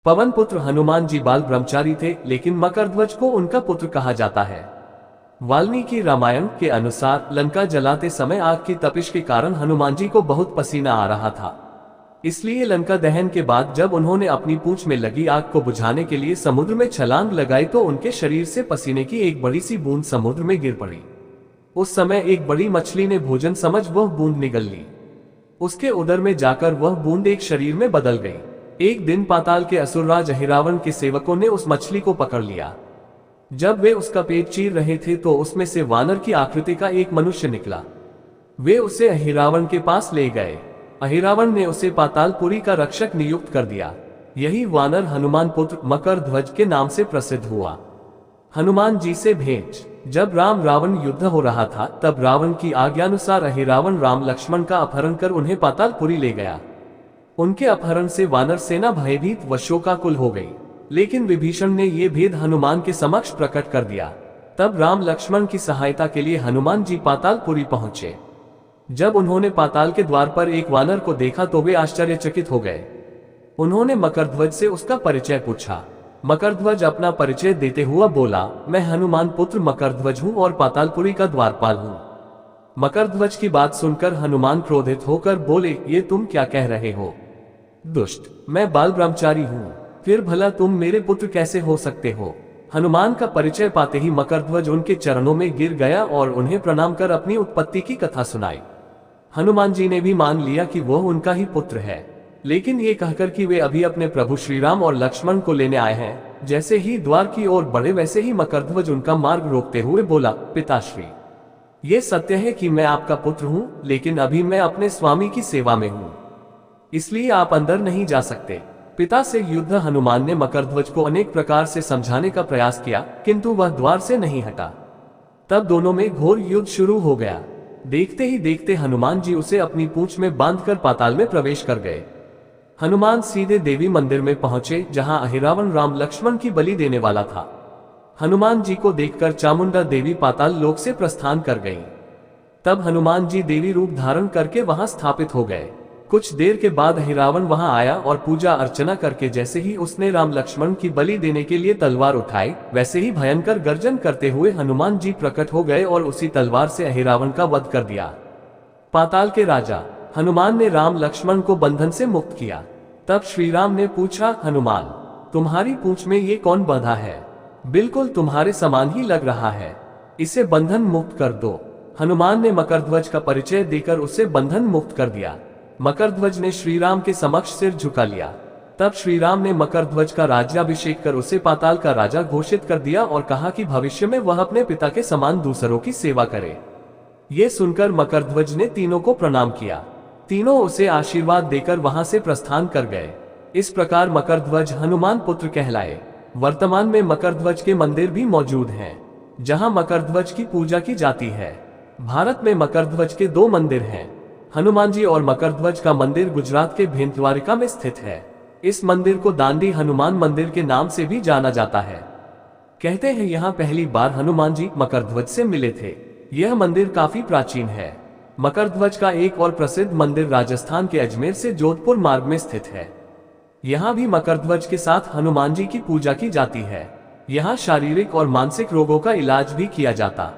पवन पुत्र हनुमान जी बाल ब्रह्मचारी थे, लेकिन मकरध्वज को उनका पुत्र कहा जाता है। वाल्मीकि रामायण के अनुसार लंका जलाते समय आग की तपिश के कारण हनुमान जी को बहुत पसीना आ रहा था। इसलिए लंका दहन के बाद जब उन्होंने अपनी पूंछ में लगी आग को बुझाने के लिए समुद्र में छलांग लगाई तो उनके शरीर से पसीने की एक बड़ी सी बूंद समुद्र में गिर पड़ी। उस समय एक बड़ी मछली ने भोजन समझ वह बूंद निगल ली। उसके उदर में जाकर वह बूंद एक शरीर में बदल गई। एक दिन पाताल के असुरराज अहिरावण के सेवकों ने उस मछली को पकड़ लिया। जब वे उसका पेट चीर रहे थे तो उसमें से वानर की आकृति का एक मनुष्य निकला। वे उसे अहिरावण के पास ले गए। अहिरावण ने उसे पातालपुरी का रक्षक नियुक्त कर दिया। यही वानर हनुमान पुत्र मकरध्वज के नाम से प्रसिद्ध हुआ। हनुमान जी से भेंट। जब राम रावण युद्ध हो रहा था तब रावण की आज्ञानुसार अहिरावण राम लक्ष्मण का अपहरण कर उन्हें पातालपुरी ले गया। उनके अपहरण से वानर सेना भयभीत व शोकाकुल हो गई, लेकिन विभीषण ने ये भेद हनुमान के समक्ष प्रकट कर दिया। तब राम लक्ष्मण की सहायता के लिए हनुमान जी पातालपुरी पहुंचे। जब उन्होंने पाताल के द्वार पर एक वानर को देखा तो वे आश्चर्यचकित हो गए। उन्होंने मकरध्वज से उसका परिचय पूछा। मकरध्वज अपना परिचय देते हुआ बोला, मैं हनुमान पुत्र मकरध्वज हूँ और पातालपुरी का द्वारपाल हूँ। मकरध्वज की बात सुनकर हनुमान क्रोधित होकर बोले, ये तुम क्या कह रहे हो? दुष्ट, मैं बाल ब्रह्मचारी हूँ, फिर भला तुम मेरे पुत्र कैसे हो सकते हो? हनुमान का परिचय पाते ही मकरध्वज उनके चरणों में गिर गया और उन्हें प्रणाम कर अपनी उत्पत्ति की कथा सुनाई। हनुमान जी ने भी मान लिया कि वह उनका ही पुत्र है, लेकिन ये कहकर कि वे अभी अपने प्रभु श्री राम और लक्ष्मण को लेने आए हैं। जैसे ही द्वार की ओर बढ़े वैसे ही मकरध्वज उनका मार्ग रोकते हुए बोला, पिताश्री, ये सत्य है कि मैं आपका पुत्र हूँ, लेकिन अभी मैं अपने स्वामी की सेवा में हूँ, इसलिए आप अंदर नहीं जा सकते। पिता से युद्ध। हनुमान ने मकरध्वज को अनेक प्रकार से समझाने का प्रयास किया, किंतु वह द्वार से नहीं हटा। तब दोनों में घोर युद्ध शुरू हो गया। देखते ही देखते हनुमान जी उसे अपनी पूंछ में बांधकर पाताल में प्रवेश कर गए। हनुमान सीधे देवी मंदिर में पहुंचे, जहां अहिरावण राम लक्ष्मण की बलि देने वाला था। हनुमान जी को देखकर चामुंडा देवी पाताल लोक से प्रस्थान कर गईं। तब हनुमान जी देवी रूप धारण करके वहां स्थापित हो गए। कुछ देर के बाद अहिरावण वहां आया और पूजा अर्चना करके जैसे ही उसने राम लक्ष्मण की बलि देने के लिए तलवार उठाई, वैसे ही भयंकर गर्जन करते हुए हनुमान जी प्रकट हो गए और उसी तलवार से अहिरावण का वध कर दिया। पाताल के राजा हनुमान ने राम लक्ष्मण को बंधन से मुक्त किया। तब श्री राम ने पूछा, हनुमान, तुम्हारी पूंछ में ये कौन बंधा है? बिल्कुल तुम्हारे समान ही लग रहा है, इसे बंधन मुक्त कर दो। हनुमान ने मकरध्वज का परिचय देकर उसे बंधन मुक्त कर दिया। मकरध्वज ने श्री राम के समक्ष सिर झुका लिया। तब श्री राम ने मकरध्वज का राज्याभिषेक कर उसे पाताल का राजा घोषित कर दिया और कहा कि भविष्य में वह अपने पिता के समान दूसरों की सेवा करे। ये सुनकर मकरध्वज ने तीनों को प्रणाम किया। तीनों उसे आशीर्वाद देकर वहां से प्रस्थान कर गए। इस प्रकार मकरध्वज हनुमान पुत्र कहलाए। वर्तमान में मकरध्वज के मंदिर भी मौजूद हैं, जहां मकरध्वज की पूजा की जाती है। भारत में मकरध्वज के 2 मंदिर हैं। हनुमान जी और मकरध्वज का मंदिर गुजरात के भेंतद्वारिका में स्थित है। इस मंदिर को दांडी हनुमान मंदिर के नाम से भी जाना जाता है। कहते हैं यहाँ पहली बार हनुमान जी मकरध्वज से मिले थे। यह मंदिर काफी प्राचीन है। मकरध्वज का एक और प्रसिद्ध मंदिर राजस्थान के अजमेर से जोधपुर मार्ग में स्थित है। यहाँ भी मकरध्वज के साथ हनुमान जी की पूजा की जाती है। यहाँ शारीरिक और मानसिक रोगों का इलाज भी किया जाता।